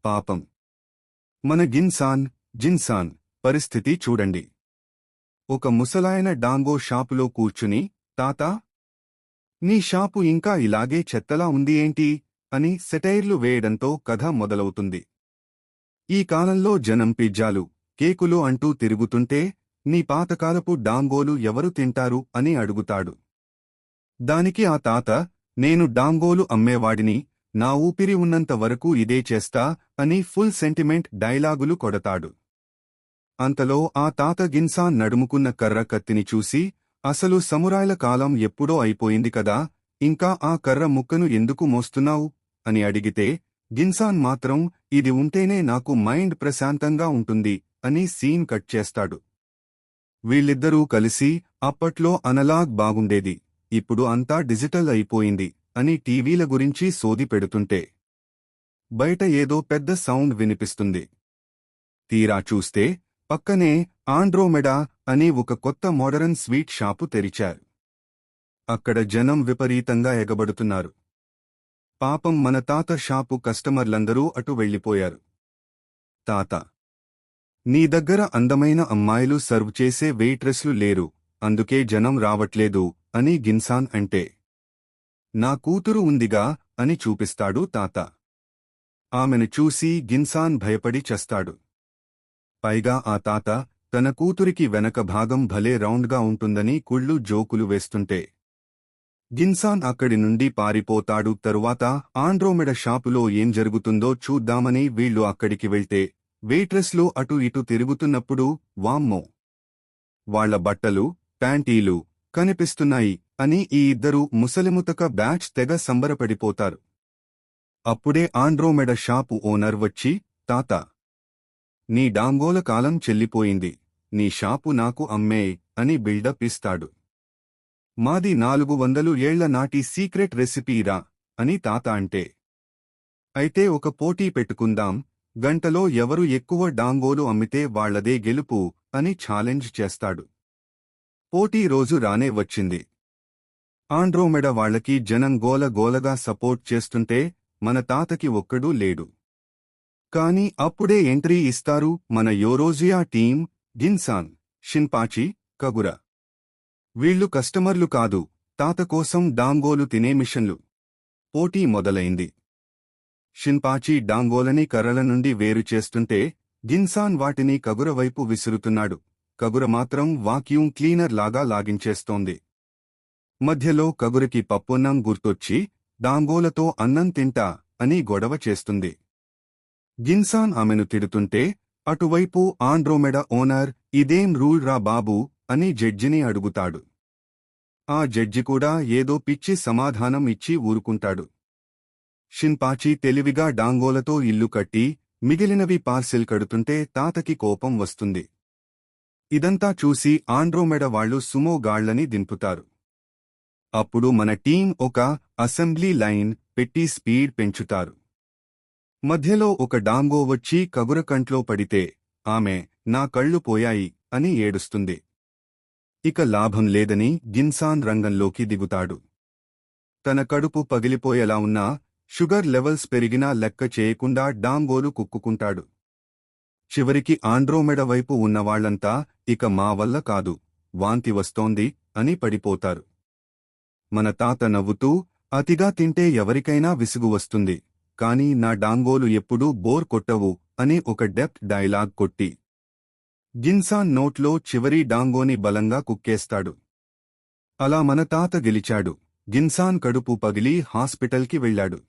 పాపం మన జిన్సాన్ పరిస్థితి చూడండి. ఒక ముసలాయన డాంగో షాపులో కూర్చుని, తాతా, నీ షాపు ఇంకా ఇలాగే చెత్తలా ఉంది ఏంటి అని సెటైర్లు వేయడంతో కథ మొదలవుతుంది. ఈ కాలంలో జనం పిజ్జాలు, కేకులు అంటూ తిరుగుతుంటే నీ పాతకాలపు డాంగోలు ఎవరు తింటారు అని అడుగుతాడు. దానికి ఆ తాత, నేను డాంగోలు అమ్మేవాడిని, నా ఊపిరి ఉన్నంత వరకు ఇదే చేస్తా అని ఫుల్ సెంటిమెంట్ డైలాగులు కొడతాడు. అంతలో ఆ తాత జిన్సాన్ నడుముకున్న కర్ర కత్తిని చూసి, అసలు సమురాయ్ల కాలం ఎప్పుడో అయిపోయింది కదా, ఇంకా ఆ కర్ర ముక్కను ఎందుకు మోస్తున్నావు అని అడిగితే, జిన్సాన్ మాత్రం ఇది ఉంటేనే నాకు మైండ్ ప్రశాంతంగా ఉంటుంది అని సీన్ కట్ చేస్తాడు. వీళ్ళిద్దరూ కలిసి, అప్పట్లో అనలాగ్ బాగుండేది, ఇప్పుడు అంతా డిజిటల్ అయిపోయింది అని టీవీల గురించి సోది పెడుతుంటే బయట ఏదో పెద్ద సౌండ్ వినిపిస్తుంది. తీరా చూస్తే పక్కనే ఆండ్రోమెడా అని ఒక కొత్త మోడరన్ స్వీట్ షాపు తెరిచారు. అక్కడ జనం విపరీతంగా ఎగబడుతున్నారు. పాపం మన తాత షాపు కస్టమర్లందరూ అటు వెళ్ళిపోయారు. తాత, నీ దగ్గర అందమైన అమ్మాయిలు సర్వ్ చేసే వెయిట్రెస్లు లేరు, అందుకే జనం రావట్లేదు అని జిన్సాన్ అంటే, నా కూతురు ఉందిగా అని చూపిస్తాడు తాత. ఆమెను చూసి జిన్సాన్ భయపడి చస్తాడు. పైగా ఆ తాత తన కూతురికి వెనక భాగం భలే రౌండ్గా ఉంటుందని కుళ్ళు జోకులు వేస్తుంటే జిన్సాన్ అక్కడి నుండి పారిపోతాడు. తరువాత ఆండ్రోమెడ షాపులో ఏం జరుగుతుందో చూద్దామని వీళ్లు అక్కడికి వెళ్తే వెయిట్రెస్లు అటు ఇటు తిరుగుతున్నప్పుడు వామ్మో, వాళ్ల బట్టలు, ప్యాంటీలు కనిపిస్తున్నాయి అని ఈ ఇద్దరు ముసలిముతక బ్యాచ్ తెగ సంబరపడిపోతారు. అప్పుడే ఆండ్రోమెడ షాపు ఓనర్ వచ్చి, తాత, నీ డాంగోల కాలం చెల్లిపోయింది, నీ షాపు నాకు అమ్మే అని బిల్డప్ ఇస్తాడు. మాది 400 ఏళ్ల నాటి సీక్రెట్ రెసిపీరా అని తాత అంటే, అయితే ఒక పోటీ పెట్టుకుందాం, గంటలో ఎవరు ఎక్కువ డాంగోలు అమ్మితే వాళ్లదే గెలుపు అని ఛాలెంజ్ చేస్తాడు. పోటీ రోజు రానే వచ్చింది. ఆండ్రోమెడ వాళ్లకి జనం గోలగోలగా సపోర్ట్ చేస్తుంటే మన తాతకి ఒక్కడూ లేడు. కాని అప్పుడే ఎంట్రీ ఇస్తారు మన యోరోజియా టీం, జిన్సాన్, షిన్పాచి, కగుర. వీళ్లు కస్టమర్లు కాదు, తాత కోసం డాంగోలు తినే మిషన్లు. పోటీ మొదలైంది. షిన్పాచి డాంగోలని కర్రల నుండి వేరు చేస్తుంటే జిన్సాన్ వాటిని కగుర వైపు విసురుతున్నాడు. కగుర మాత్రం వాక్యూమ్ క్లీనర్ లాగా లాగించేస్తోంది. మధ్యలో కగురకి పప్పొన్నం గుర్తొచ్చి డాంగోలతో అన్నం తింటా అని గొడవ చేస్తుంది. జిన్సాన్ ఆమెను తిడుతుంటే అటువైపు ఆండ్రోమెడ ఓనర్, ఇదేం రూల్ రా బాబూ అని జడ్జిని అడుగుతాడు. ఆ జడ్జి కూడా ఏదో పిచ్చి సమాధానం ఇచ్చి ఊరుకుంటాడు. షిన్పాచి తెలివిగా డాంగోలతో ఇల్లు కట్టి మిగిలినవి పార్సెల్ కడుతుంటే తాతకి కోపం వస్తుంది. ఇదంతా చూసి ఆండ్రోమెడ వాళ్లు సుమో గాళ్లని దింపుతారు. అప్పుడు మన టీం ఒక అసెంబ్లీ లైన్ పెట్టి స్పీడ్ పెంచుతారు. మధ్యలో ఒక డాంగో వచ్చి కగుర కంట్లో పడితే ఆమె, నా కళ్ళు పోయాయి అని ఏడుస్తుంది. ఇక లాభం లేదని జిన్సాన్ రంగంలోకి దిగుతాడు. తన కడుపు పగిలిపోయేలా ఉన్నా, షుగర్ లెవెల్స్ పెరిగినా లెక్క చేయకుండా డాంగోలు కుక్కుకుంటాడు. చివరికి ఆండ్రోమెడ వైపు ఉన్నవాళ్లంతా ఇక మా వల్ల కాదు, వాంతి వస్తోంది అని పడిపోతారు. మన తాత నవ్వుతూ, అతిగా తింటే ఎవరికైనా విసుగు వస్తుంది, కాని నా డాంగోలు ఎప్పుడూ బోర్ కొట్టవు అని ఒక డెప్త్ డైలాగ్ కొట్టి జిన్సాన్ నోట్లో చివరి డాంగోని బలంగా కుక్కేస్తాడు. అలా మన తాత గెలిచాడు. జిన్సాన్ కడుపు పగిలి హాస్పిటల్కి వెళ్లాడు.